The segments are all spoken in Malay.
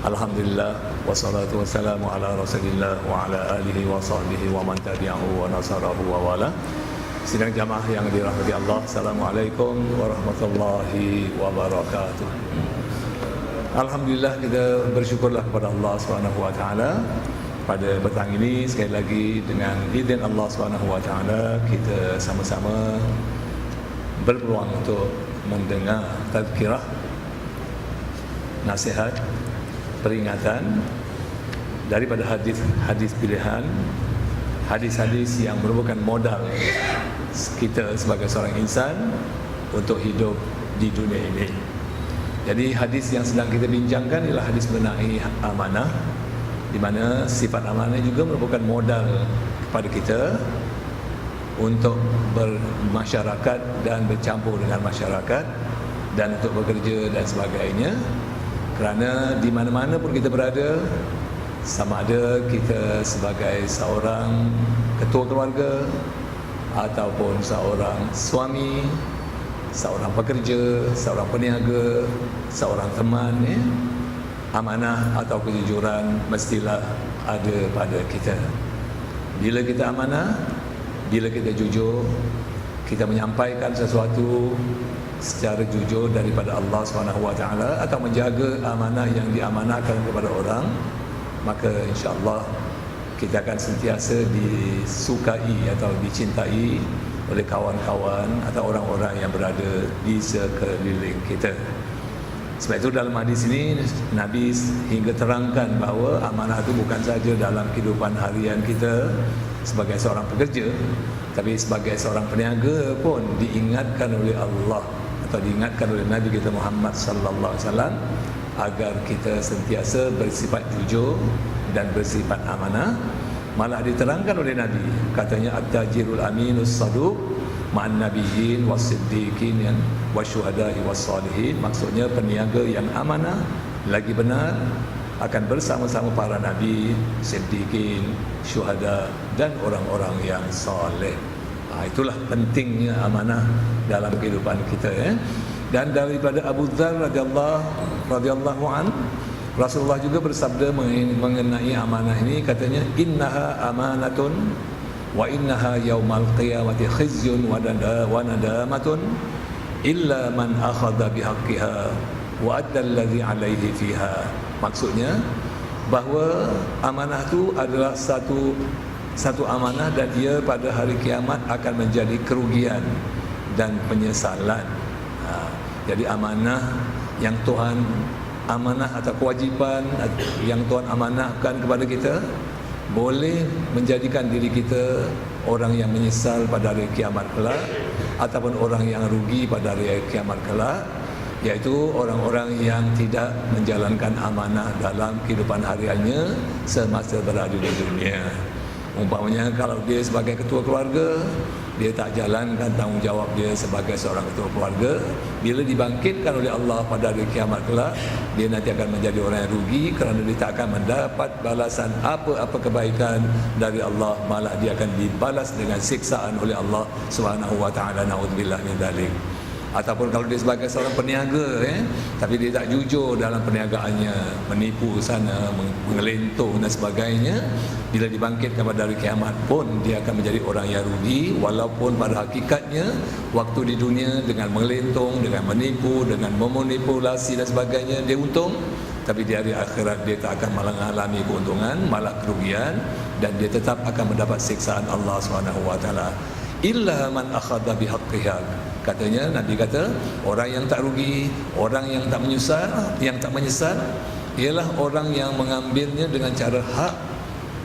Alhamdulillah, wassalatu wassalamu ala rasulillah wa ala alihi wa sahbihi wa man tabi'ahu wa nasarahu wa wala. Sidang jamaah yang dirahmati Allah, Assalamualaikum warahmatullahi wabarakatuh. Alhamdulillah, kita bersyukurlah kepada Allah SWT pada petang ini. Sekali lagi dengan izin Allah SWT, kita sama-sama berpeluang untuk mendengar tazkirah, nasihat, peringatan daripada hadis-hadis pilihan, hadis-hadis yang merupakan modal kita sebagai seorang insan untuk hidup di dunia ini. Jadi hadis yang sedang kita bincangkan ialah hadis mengenai amanah, di mana sifat amanah juga merupakan modal kepada kita untuk bermasyarakat dan bercampur dengan masyarakat dan untuk bekerja dan sebagainya. Kerana di mana-mana pun kita berada, sama ada kita sebagai seorang ketua keluarga ataupun seorang suami, seorang pekerja, seorang peniaga, seorang teman, amanah atau kejujuran mestilah ada pada kita. Bila kita amanah, bila kita jujur, kita menyampaikan sesuatu secara jujur daripada Allah SWT atau menjaga amanah yang diamanahkan kepada orang, maka insya-Allah kita akan sentiasa disukai atau dicintai oleh kawan-kawan atau orang-orang yang berada di sekeliling kita. Sebab itu dalam hadis ini Nabi hingga terangkan bahawa amanah itu bukan saja dalam kehidupan harian kita sebagai seorang pekerja, tapi sebagai seorang peniaga pun diingatkan oleh Allah atau diingatkan oleh Nabi kita Muhammad sallallahu alaihi wasallam agar kita sentiasa bersifat jujur dan bersifat amanah. Malah diterangkan oleh Nabi, katanya at-tajirul aminus saduq ma'an nabiyyin was-siddiqin wasyuhada'i was-salihin. Maksudnya peniaga yang amanah lagi benar akan bersama-sama para nabi, siddiqin, syuhada dan orang-orang yang soleh. Itulah pentingnya amanah dalam kehidupan kita. Dan daripada Abu Dzar radhiyallahu an, Rasulullah juga bersabda mengenai amanah ini, katanya innaha amanatun wa innaha yaumal qiyamati khizyun wa nadamatun illa man akhadha bihaqqiha wa adda alladhi alaihi fiha. Maksudnya bahawa amanah itu adalah satu amanah dan ia pada hari kiamat akan menjadi kerugian dan penyesalan. Jadi amanah yang Tuhan amanah atau kewajipan yang Tuhan amanahkan kepada kita boleh menjadikan diri kita orang yang menyesal pada hari kiamat kelak ataupun orang yang rugi pada hari kiamat kelak, iaitu orang-orang yang tidak menjalankan amanah dalam kehidupan hariannya semasa berada di dunia. Umpamanya kalau dia sebagai ketua keluarga, dia tak jalankan tanggungjawab dia sebagai seorang ketua keluarga, bila dibangkitkan oleh Allah pada hari kiamat kelak, dia nanti akan menjadi orang yang rugi kerana dia tak akan mendapat balasan apa-apa kebaikan dari Allah, malah dia akan dibalas dengan siksaan oleh Allah Subhanahu wa taala. Naudzubillah min dzalik. Ataupun kalau dia sebagai seorang peniaga, tapi dia tak jujur dalam perniagaannya, menipu sana, mengelentong dan sebagainya, bila dibangkitkan pada hari kiamat pun dia akan menjadi orang yang rugi, walaupun pada hakikatnya waktu di dunia dengan mengelentong, dengan menipu, dengan memanipulasi dan sebagainya dia untung, tapi di hari akhirat dia tak akan mengalami keuntungan, malah kerugian, dan dia tetap akan mendapat siksaan Allah SWT. Illa man akhadha bihaqqiha. Katanya, Nabi kata, orang yang tak rugi, orang yang tak menyesal ialah orang yang mengambilnya dengan cara hak,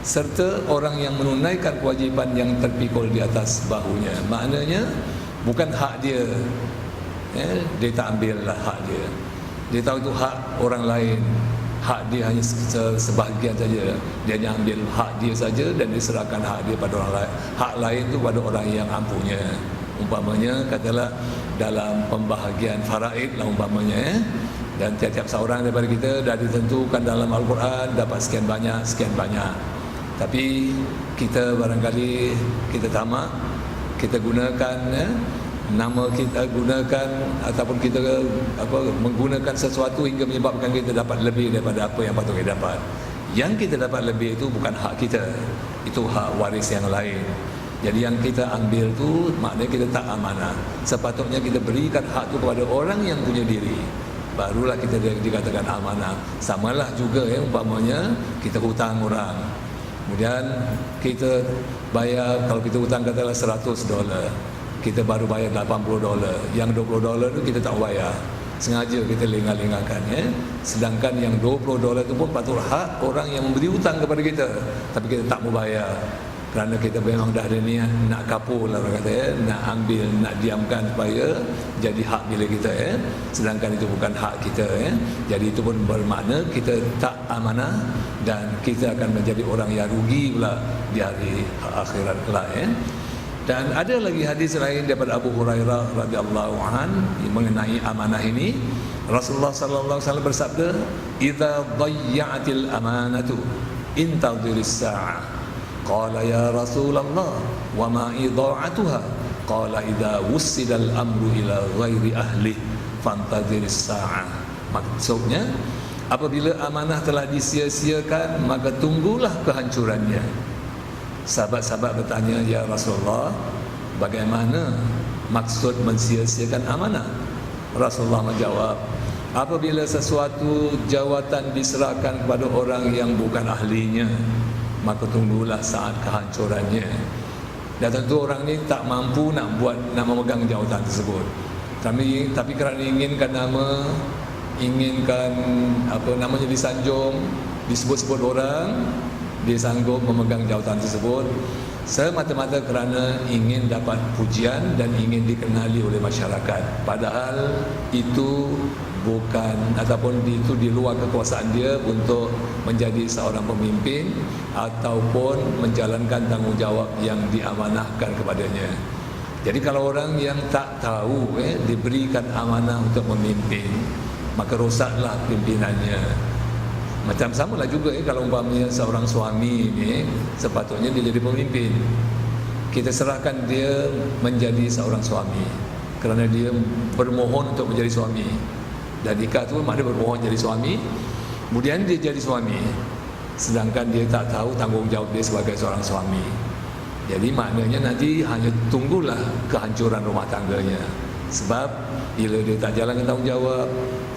serta orang yang menunaikan kewajipan yang terpikul di atas bahunya. Maknanya bukan hak dia, dia tak ambillah hak dia. Dia tahu itu hak orang lain, hak dia hanya sebahagian saja. Dia hanya ambil hak dia saja dan diserahkan hak dia pada orang lain. Hak lain itu pada orang yang mampunya. Umpamanya katalah dalam pembahagian faraid lah umpamanya, dan tiap-tiap seorang daripada kita dah ditentukan dalam Al-Quran dapat sekian banyak. Tapi kita barangkali kita tamak, kita gunakan nama kita gunakan ataupun kita menggunakan sesuatu hingga menyebabkan kita dapat lebih daripada apa yang patut kita dapat. Yang kita dapat lebih itu bukan hak kita, itu hak waris yang lain. Jadi yang kita ambil tu maknanya kita tak amanah. Sepatutnya kita berikan hak tu kepada orang yang punya diri, barulah kita dikatakan amanah. Samalah juga umpamanya kita hutang orang, kemudian kita bayar, kalau kita hutang katakanlah $100, kita baru bayar $80, yang $20 tu kita tak bayar, sengaja kita lengah-lengahkan sedangkan yang $20 tu pun patut hak orang yang memberi hutang kepada kita, tapi kita tak mau bayar kerana kita memang dah ada niat nak kapur lah orang kata nak ambil, nak diamkan supaya jadi hak milik kita sedangkan itu bukan hak kita jadi itu pun bermakna kita tak amanah dan kita akan menjadi orang yang rugi pula di hari akhirat kelak Dan ada lagi hadis lain daripada Abu Hurairah radhiyallahu an mengenai amanah ini. Rasulullah sallallahu alaihi wasallam bersabda, "Idza dhayya'atil amanatu intadhiris sa'ah." Qala ya Rasulullah, "Wa ma idha'atuha?" Qala idza wussidal amru ila ghairi ahli fantadhiris sa'ah. Maksudnya, apabila amanah telah disia-siakan, maka tunggulah kehancurannya. Sahabat-sahabat bertanya, "Ya Rasulullah, bagaimana maksud mensia-siakan amanah?" Rasulullah menjawab, apabila sesuatu jawatan diserahkan kepada orang yang bukan ahlinya, maka tunggulah saat kehancurannya. Dan tentu orang ni tak mampu nak memegang jawatan tersebut. Tapi kerana inginkan namanya disanjung, disebut-sebut orang, dia sanggup memegang jawatan tersebut semata-mata kerana ingin dapat pujian dan ingin dikenali oleh masyarakat. Padahal itu bukan ataupun itu di luar kekuasaan dia untuk menjadi seorang pemimpin ataupun menjalankan tanggungjawab yang diamanahkan kepadanya. Jadi kalau orang yang tak tahu diberikan amanah untuk memimpin, maka rosaklah pimpinannya. Macam samalah juga kalau umpamanya seorang suami ni sepatutnya dia jadi pemimpin. Kita serahkan dia menjadi seorang suami kerana dia bermohon untuk menjadi suami. Dan nikah tu maknanya bermohon jadi suami, kemudian dia jadi suami, sedangkan dia tak tahu tanggungjawab dia sebagai seorang suami. Jadi maknanya nanti hanya tunggulah kehancuran rumah tangganya. Sebab bila dia tak jalankan tanggungjawab,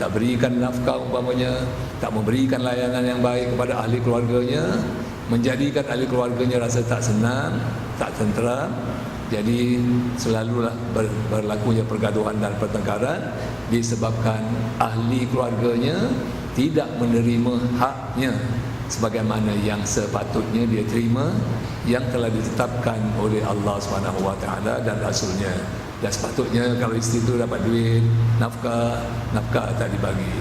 tak berikan nafkah umpamanya, tak memberikan layanan yang baik kepada ahli keluarganya, menjadikan ahli keluarganya rasa tak senang, tak tenteram, jadi selalulah berlakunya pergaduhan dan pertengkaran disebabkan ahli keluarganya tidak menerima haknya sebagaimana yang sepatutnya dia terima yang telah ditetapkan oleh Allah SWT dan Rasulnya. Dan sepatutnya kalau isteri itu dapat duit, nafkah tak dibagi.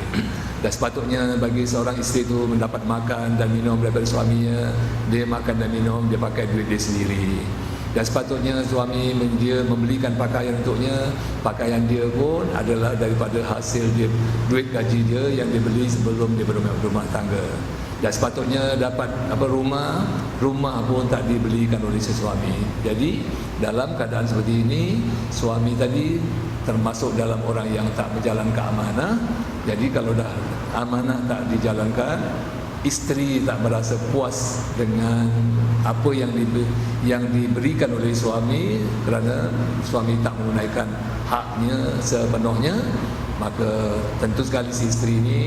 Dan sepatutnya bagi seorang isteri itu mendapat makan dan minum daripada suaminya, dia makan dan minum, dia pakai duit dia sendiri. Dan sepatutnya suami dia membelikan pakaian untuknya, pakaian dia pun adalah daripada hasil dia, duit gaji dia yang dia beli sebelum dia berumah tangga. Dan sepatutnya dapat rumah pun tak dibelikan oleh sesuami. Jadi dalam keadaan seperti ini, suami tadi termasuk dalam orang yang tak menjalankan amanah. Jadi kalau dah amanah tak dijalankan, isteri tak merasa puas dengan apa yang diberikan oleh suami kerana suami tak menunaikan haknya sepenuhnya, maka tentu sekali si isteri ini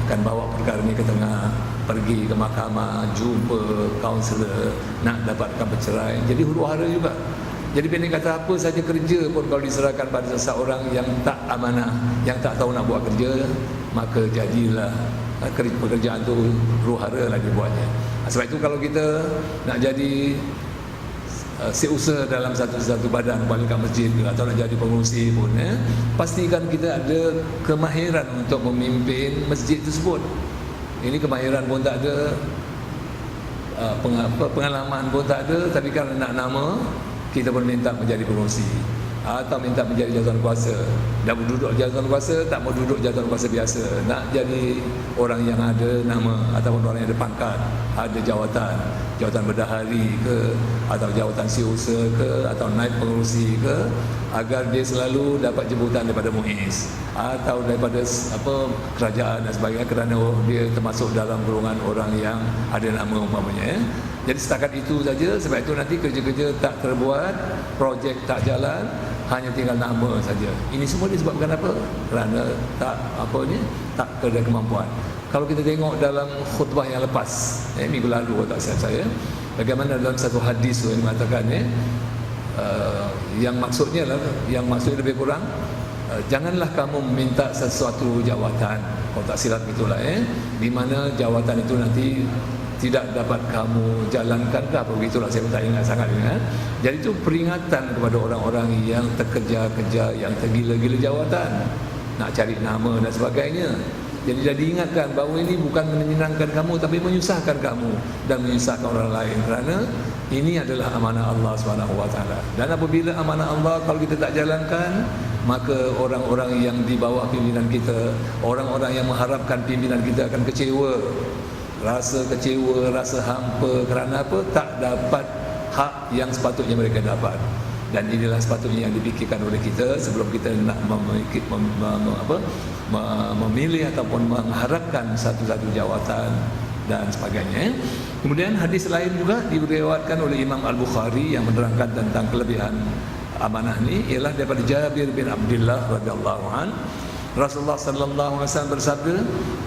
akan bawa perkara ini ke tengah, pergi ke mahkamah, jumpa kaunselor nak dapatkan perceraian. Jadi huru-hara juga. Jadi pendek kata, apa saja kerja pun kalau diserahkan pada seseorang yang tak amanah, yang tak tahu nak buat kerja, maka jadilah pekerjaan tu huru-hara lah dibuatnya. Sebab itu kalau kita nak jadi seusaha dalam satu badan balik kat masjid atau nak jadi pengurusi pun pastikan kita ada kemahiran untuk memimpin masjid tersebut. Ini kemahiran pun tak ada, pengalaman pun tak ada, tapi kalau nak nama kita pun minta menjadi pengurusi atau minta menjadi jawatan kuasa, Dah duduk jawatan kuasa, tak mau duduk jawatan kuasa biasa. Nak jadi orang yang ada nama ataupun orang yang ada pangkat, ada jawatan, jawatan berdahari ke, atau jawatan siusa ke, atau naib pengurusi ke, agar dia selalu dapat jemputan daripada MUIS atau daripada kerajaan dan sebagainya, kerana dia termasuk dalam golongan orang yang ada nama umpamanya. Jadi setakat itu saja. Sebab itu nanti kerja-kerja tak terbuat, projek tak jalan, hanya tinggal nama saja. Ini semua disebabkan apa? Kerana tak tak ada kemampuan. Kalau kita tengok dalam khutbah yang lepas, minggu lalu kalau tak silap saya, bagaimana dalam satu hadis yang mengatakan yang maksudnya lebih kurang, janganlah kamu meminta sesuatu jawatan, kalau tak silap itulah, di mana jawatan itu nanti tidak dapat kamu jalankan ke apa begitulah, saya tak ingat sangat ingat. Jadi itu peringatan kepada orang-orang yang terkejar-kejar, yang tergila-gila jawatan, nak cari nama dan sebagainya. Jadi dah diingatkan bahawa ini bukan menyenangkan kamu, tapi menyusahkan kamu dan menyusahkan orang lain, kerana ini adalah amanah Allah SWT. Dan apabila amanah Allah kalau kita tak jalankan, maka orang-orang yang di bawah pimpinan kita, orang-orang yang mengharapkan pimpinan kita akan kecewa, rasa hampa, kerana apa? Tak dapat hak yang sepatutnya mereka dapat. Dan inilah sepatutnya yang dipikirkan oleh kita sebelum kita nak memilih ataupun mengharapkan satu-satu jawatan dan sebagainya. Kemudian hadis lain juga diriwayatkan oleh Imam Al-Bukhari yang menerangkan tentang kelebihan amanah ni, ialah daripada Jabir bin Abdullah radhiyallahu an, Rasulullah sallallahu alaihi wasallam bersabda,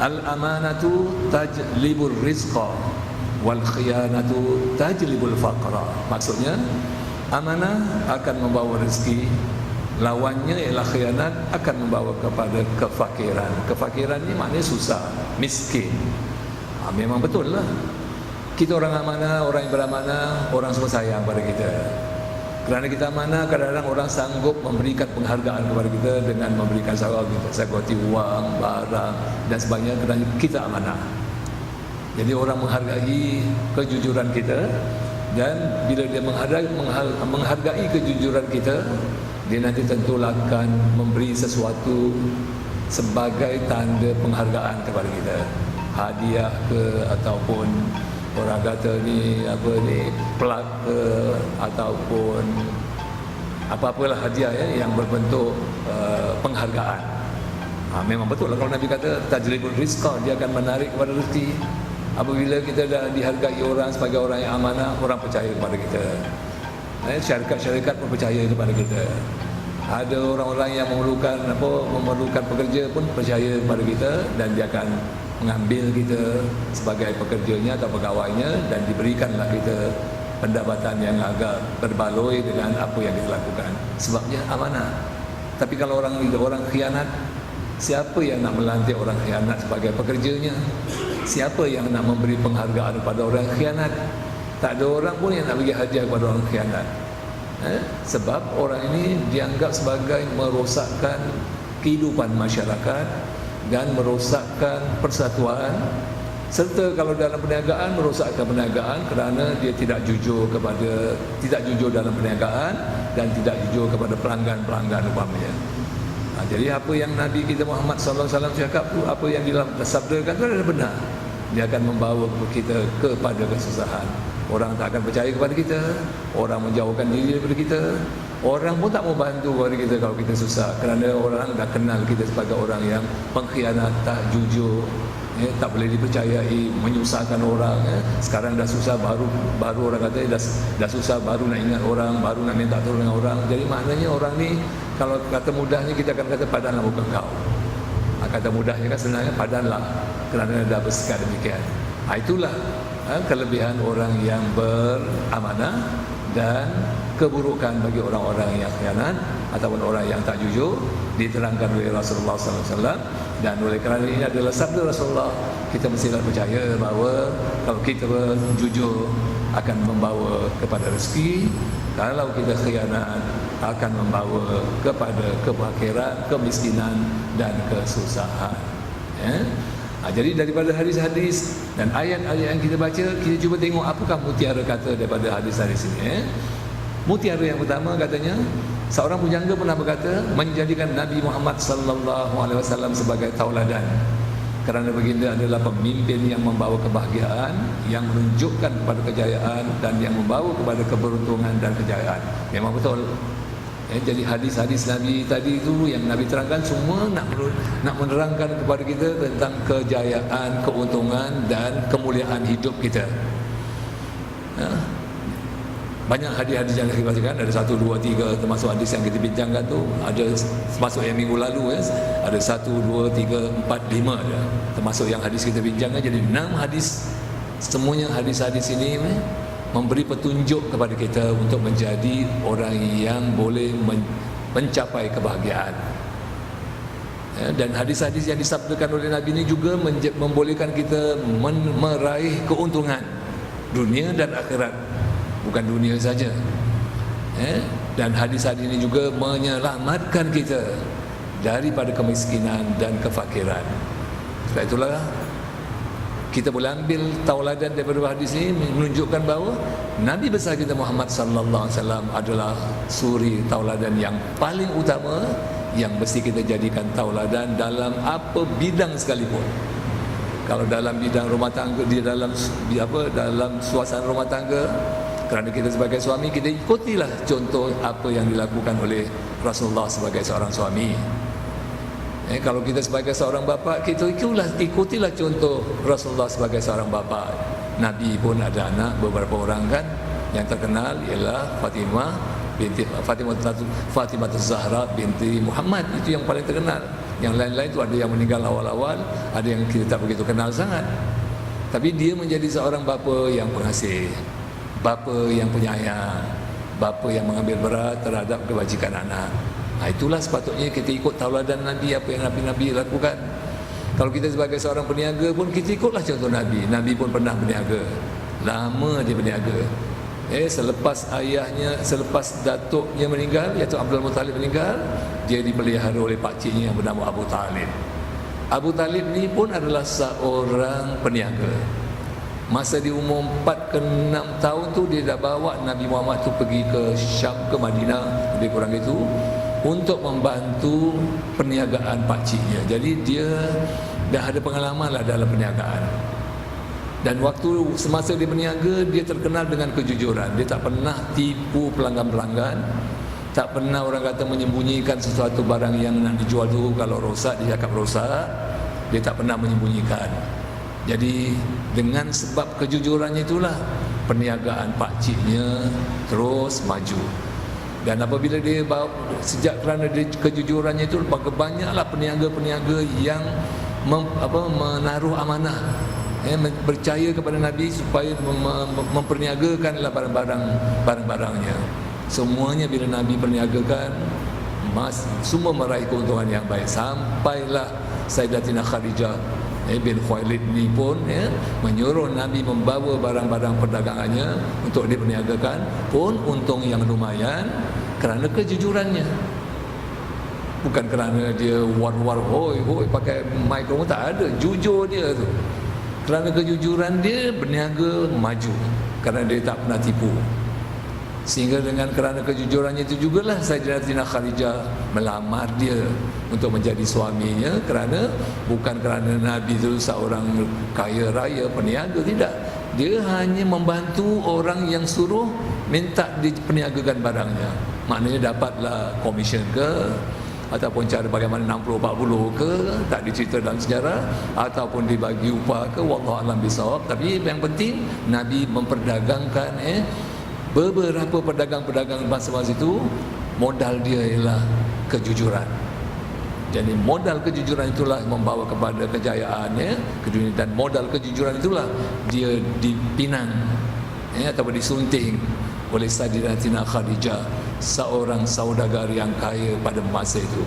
al-amanatu tajlibur rizqa wal khiyanatu tajlibul faqra. Maksudnya, amanah akan membawa rezeki, lawannya ialah khianat akan membawa kepada kefakiran. Kefakiran ni maknanya susah, miskin. Memang betul lah. Kita orang amanah, orang yang beramanah, orang semua sayang pada kita. Kerana kita amanah, kadang-kadang orang sanggup memberikan penghargaan kepada kita dengan memberikan sagoti wang, barang dan sebagainya, kerana kita amanah. Jadi orang menghargai kejujuran kita, dan bila dia menghargai kejujuran kita, dia nanti tentu akan memberi sesuatu sebagai tanda penghargaan kepada kita, hadiah ke, ataupun orang kata ni plak ke, ataupun apa-apalah hadiah yang berbentuk penghargaan. Memang betul lah kalau Nabi kata tajlibul rizqa, dia akan menarik kepada rezeki. Apabila kita dah dihargai orang sebagai orang yang amanah, orang percaya kepada kita. Syarikat-syarikat pun percaya kepada kita. Ada orang-orang yang memerlukan pekerja pun percaya kepada kita, dan dia akan mengambil kita sebagai pekerjanya atau pegawainya, dan diberikanlah kita pendapatan yang agak berbaloi dengan apa yang kita lakukan. Sebabnya amanah. Tapi kalau orang khianat, siapa yang nak melantik orang khianat sebagai pekerjanya? Siapa yang nak memberi penghargaan kepada orang khianat? Tak ada orang pun yang nak bagi hadiah kepada orang khianat. Sebab orang ini dianggap sebagai merosakkan kehidupan masyarakat dan merosakkan persatuan, serta kalau dalam perniagaan merosakkan perniagaan kerana dia tidak jujur dalam perniagaan dan tidak jujur kepada pelanggan-pelanggan umpamanya. Jadi apa yang Nabi kita Muhammad sallallahu alaihi wasallam cakap tu, apa yang disabdakan tu adalah benar. Dia akan membawa kita kepada kesusahan. Orang tak akan percaya kepada kita, orang menjauhkan diri daripada kita, orang pun tak mau bantu kepada kita kalau kita susah, kerana orang dah kenal kita sebagai orang yang pengkhianat, tak jujur, tak boleh dipercayai, menyusahkan orang. Sekarang dah susah, baru orang kata dah susah, baru nak ingat orang, baru nak minta tolong dengan orang. Jadi maknanya orang ni, kalau kata mudahnya kita akan kata padanlah muka kau. Kata mudahnya kan sebenarnya padanlah, kerana dah bersikap demikian. Itulah kelebihan orang yang beramanah dan keburukan bagi orang-orang yang khianat ataupun orang yang tak jujur, diterangkan oleh Rasulullah SAW. Dan oleh kerana ini adalah sabda Rasulullah, kita mestilah percaya bahawa kalau kita jujur akan membawa kepada rezeki, kalau kita khianat akan membawa kepada kefakiran, kemiskinan dan kesusahan. Jadi daripada hadis-hadis dan ayat-ayat yang kita baca, kita cuba tengok apakah mutiara kata daripada hadis-hadis ini. Mutiara yang pertama katanya, Seorang pujangga pernah berkata, menjadikan Nabi Muhammad sallallahu alaihi wasallam sebagai tauladan. Kerana baginda adalah pemimpin yang membawa kebahagiaan, yang menunjukkan kepada kejayaan dan yang membawa kepada keberuntungan dan kejayaan. Memang betul. Jadi hadis-hadis Nabi tadi itu yang Nabi terangkan semua nak menerangkan kepada kita tentang kejayaan, keuntungan dan kemuliaan hidup kita. Banyak hadis-hadis yang kita bacakan, ada 1, 2, 3 termasuk hadis yang kita bincangkan tu, ada termasuk yang minggu lalu ada 1, 2, 3, 4, 5 ada. Termasuk yang hadis kita bincangkan, jadi 6 hadis. Semuanya hadis-hadis ini memberi petunjuk kepada kita untuk menjadi orang yang boleh mencapai kebahagiaan. Dan hadis-hadis yang disabdakan oleh Nabi ini juga membolehkan kita meraih keuntungan dunia dan akhirat, bukan dunia saja. Dan hadis-hadis ini juga menyelamatkan kita daripada kemiskinan dan kefakiran. Sebab itulah kita boleh ambil tauladan daripada hadis ini, menunjukkan bahawa Nabi besar kita Muhammad sallallahu alaihi wasallam adalah suri tauladan yang paling utama yang mesti kita jadikan tauladan dalam apa bidang sekalipun. Kalau dalam bidang rumah tangga, dalam suasana rumah tangga, kerana kita sebagai suami, kita ikutilah contoh apa yang dilakukan oleh Rasulullah sebagai seorang suami. Kalau kita sebagai seorang bapa, kita ikutilah contoh Rasulullah sebagai seorang bapa. Nabi pun ada anak beberapa orang kan, yang terkenal ialah Fatimah Zahra binti Muhammad, itu yang paling terkenal. Yang lain-lain itu ada yang meninggal awal-awal, ada yang kita tak begitu kenal sangat. Tapi dia menjadi seorang bapa yang pengasih, bapa yang penyayang, bapa yang mengambil berat terhadap kebajikan anak. Itulah sepatutnya kita ikut tauladan Nabi, apa yang Nabi lakukan. Kalau kita sebagai seorang peniaga pun, kita ikutlah contoh Nabi. Nabi pun pernah berniaga, lama dia berniaga. Selepas datuknya meninggal, iaitu Abdul Muttalib meninggal, dia dipelihara oleh pakciknya yang bernama Abu Talib. Abu Talib ni pun adalah seorang peniaga. Masa di umur 4 ke 6 tahun tu, dia dah bawa Nabi Muhammad tu pergi ke Syam, ke Madinah, lebih kurang itu, untuk membantu perniagaan pakciknya. Jadi dia dah ada pengalaman lah dalam perniagaan. Dan waktu semasa dia berniaga, dia terkenal dengan kejujuran. Dia tak pernah tipu pelanggan-pelanggan, tak pernah orang kata menyembunyikan sesuatu barang yang nak dijual tu, kalau rosak dia cakap rosak. Dia tak pernah menyembunyikan. Jadi dengan sebab kejujurannya itulah perniagaan pakciknya terus maju. Dan apabila dia sejak kerana kejujurannya itu, maka banyaklah peniaga-peniaga yang menaruh amanah, percaya kepada Nabi supaya memperniagakanlah barang-barangnya. Semuanya bila Nabi perniagakan, semua meraih keuntungan yang baik. Sampailah Sayyidatina Khadijah bin Khuwailid ni pun menyuruh Nabi membawa barang-barang perdagangannya untuk diperniagakan, pun untung yang lumayan kerana kejujurannya. Bukan kerana dia war-war hoi pakai mikrofon, tak ada. Jujur dia tu. Kerana kejujuran dia, berniaga maju, kerana dia tak pernah tipu. Sehingga dengan kerana kejujurannya itu jugalah Sayyidatina Khadijah melamar dia untuk menjadi suaminya, kerana bukan kerana Nabi itu seorang kaya raya peniaga, tidak. Dia hanya membantu orang yang suruh minta diperniagakan barangnya. Maknanya dapatlah komisen ke, ataupun cara bagaimana 60-40 ke, tak dicerita dalam sejarah, ataupun dibagi upah ke, wallahu a'lam bisawab. Tapi yang penting Nabi memperdagangkan beberapa pedagang-pedagang masa-masa itu, modal dia ialah kejujuran. Jadi modal kejujuran itulah membawa kepada kejayaan dan modal kejujuran itulah dia dipinang atau disunting oleh Sayyidatina Khadijah, seorang saudagar yang kaya pada masa itu.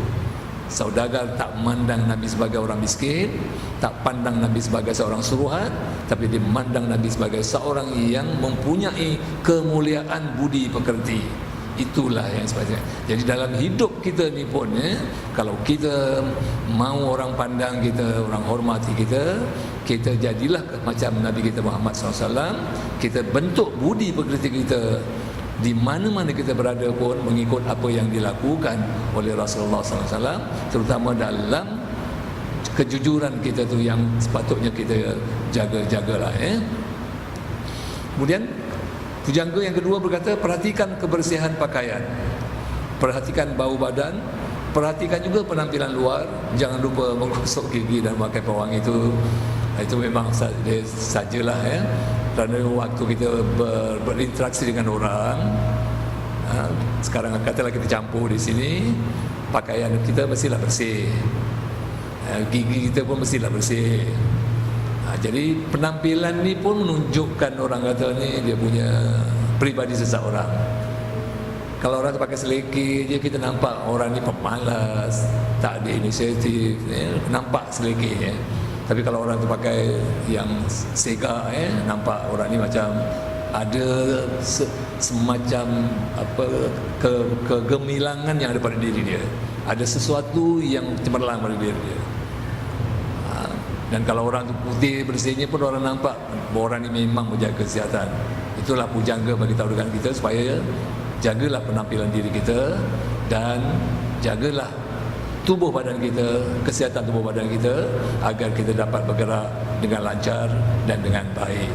Saudagar tak memandang Nabi sebagai orang miskin, tak pandang Nabi sebagai seorang suruhan, tapi dia memandang Nabi sebagai seorang yang mempunyai kemuliaan budi pekerti. Itulah yang sepatutnya. Jadi dalam hidup kita ni pun kalau kita mau orang pandang kita, orang hormati kita, kita jadilah macam Nabi kita Muhammad SAW. Kita bentuk budi pekerti kita di mana-mana kita berada pun mengikut apa yang dilakukan oleh Rasulullah SAW, terutama dalam kejujuran kita tu yang sepatutnya kita jaga-jagalah. Kemudian pujangga yang kedua berkata, perhatikan kebersihan pakaian, perhatikan bau badan, perhatikan juga penampilan luar. Jangan lupa menggosok gigi dan pakai pewangi itu memang sajalah kerana waktu kita berinteraksi dengan orang. Sekarang katalah kita campur di sini, pakaian kita mestilah bersih, gigi kita pun mestilah bersih. Jadi penampilan ni pun menunjukkan orang kata ni dia punya peribadi seseorang. Kalau orang tu pakai selekeh je, kita nampak orang ni pemalas, tak ada inisiatif, nampak selekeh. Tapi kalau orang tu pakai yang segak, nampak orang ni macam ada semacam kegemilangan yang ada pada diri dia. Ada sesuatu yang cemerlang pada diri dia. Dan kalau orang tu putih bersihnya pun orang nampak bahawa orang ni memang menjaga kesihatan. Itulah pujangga bagi tahu dengan kita supaya jagalah penampilan diri kita dan jagalah tubuh badan kita, kesihatan tubuh badan kita, agar kita dapat bergerak dengan lancar dan dengan baik.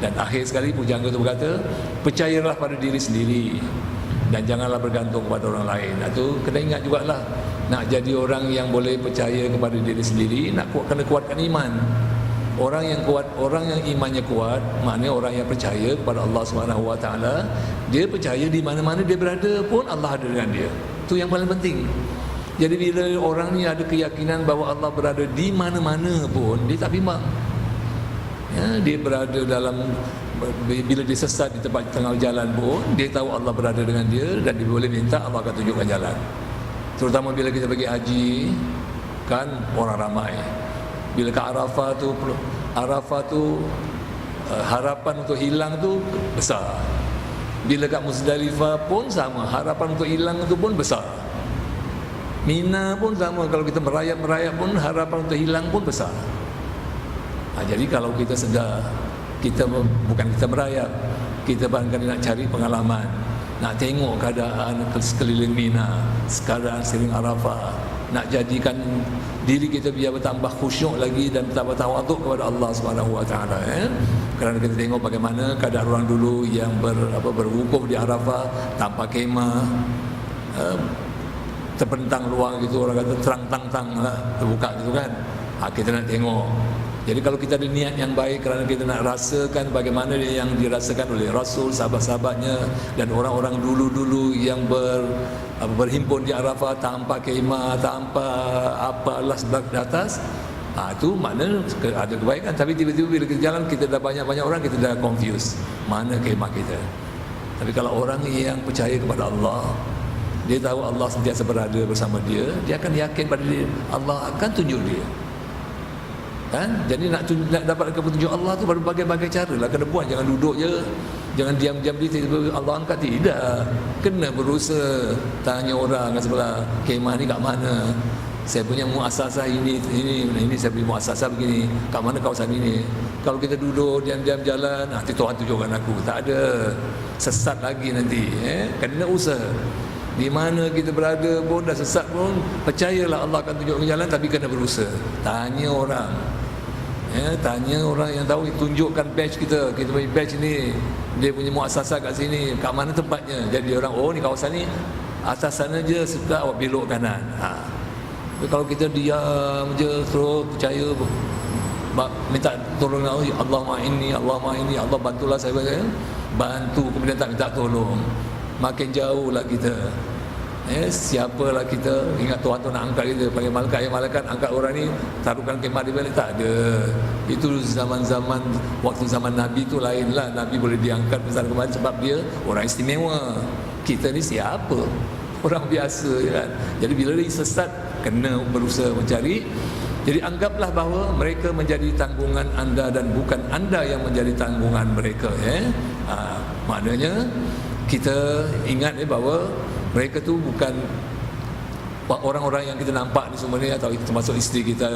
Dan akhir sekali pujangga itu berkata, percayalah pada diri sendiri dan janganlah bergantung kepada orang lain. Itu kena ingat jugalah, nak jadi orang yang boleh percaya kepada diri sendiri, kena kuatkan iman. Orang yang kuat, orang yang imannya kuat, maknanya orang yang percaya kepada Allah SWT. Dia percaya di mana-mana dia berada pun Allah ada dengan dia. Itu yang paling penting. Jadi bila orang ni ada keyakinan bahawa Allah berada di mana-mana pun, dia tak bimbang. Dia berada dalam, bila dia sesat di tempat tengah jalan pun, dia tahu Allah berada dengan dia dan dia boleh minta, Allah akan tunjukkan jalan. Terutama bila kita pergi haji, kan orang ramai. Bila ke Arafah tu harapan untuk hilang tu besar. Bila kat Muzdalifah pun sama, harapan untuk hilang tu pun besar. Mina pun sama, kalau kita merayap-merayap pun harapan untuk hilang pun besar. Jadi kalau kita sedar, kita bukan kita merayap, kita barangkali nak cari pengalaman, nak tengok keadaan sekeliling Mina, keadaan sekeliling Arafah, nak jadikan diri kita biar bertambah khusyuk lagi dan bertambah tawaduk kepada Allah SWT. Kerana kita tengok bagaimana keadaan orang dulu yang berwukuf di Arafah tanpa kemah, terbentang luar gitu, orang kata terang-tang lah, terbuka gitu kan. Kita nak tengok. Jadi kalau kita ada niat yang baik kerana kita nak rasakan bagaimana yang dirasakan oleh Rasul, sahabat-sahabatnya dan orang-orang dulu-dulu yang berhimpun di Arafah tanpa kemah, tanpa apalah sebab di atas, itu makna ada kebaikan. Tapi tiba-tiba bila kita jalan, kita dah banyak-banyak orang, kita dah confused mana kemah kita. Tapi kalau orang yang percaya kepada Allah, dia tahu Allah sentiasa berada bersama dia, dia akan yakin pada dia, Allah akan tunjuk dia. Kan? Jadi nak dapat petunjuk Allah tu berbagai-bagai cara lah. Kena buat, jangan duduk je, jangan diam-diam di tiba Allah angkat, tidak. Kena berusaha tanya orang kat sebelah, kemah ni kat mana? Saya punya muasasah ini saya punya muasasah begini, kat mana kawasan ini? Kalau kita duduk diam-diam jalan, nanti Tuhan tunjukkan aku. Tak ada, sesat lagi nanti. Kena usaha. Di mana kita berada pun, dah sesat pun, percayalah Allah akan tunjukkan jalan, tapi kena berusaha. Tanya orang. Tanya orang yang tahu, tunjukkan badge kita punya badge ni, dia punya muasasah kat sini, kat mana tempatnya. Jadi orang, oh ni kawasan ni, atas sana je, suka awak belok kanan. Tapi kalau kita diam je terus percaya, minta tolong Allah ma'ini, Allah bantulah saya, bantu, kemudian tak minta tolong, makin jauh lah kita. Siapalah kita, ingat Tuhan tu nak angkat kita, panggil malaikat angkat orang ni, taruhkan kemah di balik, tak ada. Itu zaman-zaman, waktu zaman Nabi tu lain lah. Nabi boleh diangkat besar kemari sebab dia orang istimewa. Kita ni siapa? Orang biasa je kan. Jadi bila dia sesat, kena berusaha mencari. Jadi anggaplah bahawa mereka menjadi tanggungan anda dan bukan anda yang menjadi tanggungan mereka. Maknanya kita ingat bahawa mereka tu bukan orang-orang yang kita nampak ni semua ni, atau termasuk isteri kita,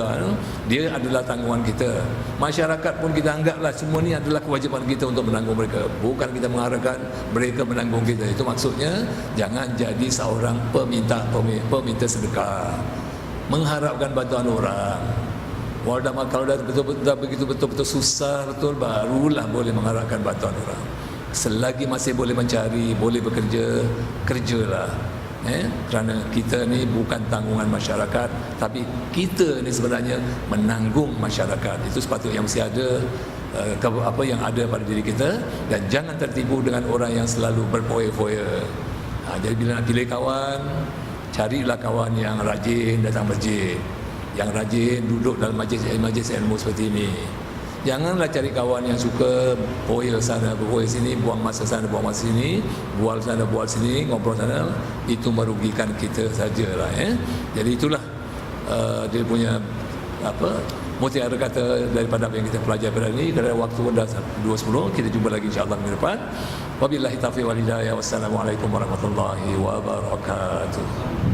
dia adalah tanggungan kita. Masyarakat pun kita anggaplah semua ni adalah kewajipan kita untuk menanggung mereka, bukan kita mengharapkan mereka menanggung kita. Itu maksudnya jangan jadi seorang peminta sedekah, mengharapkan bantuan orang. Kalau dah betul-betul susah betul, barulah boleh mengharapkan bantuan orang. Selagi masih boleh mencari, boleh bekerja, kerjalah. Kerana kita ni bukan tanggungan masyarakat, tapi kita ni sebenarnya menanggung masyarakat. Itu sepatutnya yang mesti ada, apa yang ada pada diri kita. Dan jangan tertipu dengan orang yang selalu berfoya-foya. Jadi bila nak pilih kawan, carilah kawan yang rajin datang masjid, yang rajin duduk dalam majlis ilmu seperti ini. Janganlah cari kawan yang suka foya sana, foya sini, buang masa sana, buang masa sini, bual sana, bual sini, ngobrol sana. Itu merugikan kita sajalah. Jadi itulah dia punya mutiara kata daripada apa yang kita pelajari pada ini. Kerana waktu dah 2.10, kita jumpa lagi insya-Allah minggu depan. Wabillahi taufiq wal hidayah. Wassalamualaikum warahmatullahi wabarakatuh.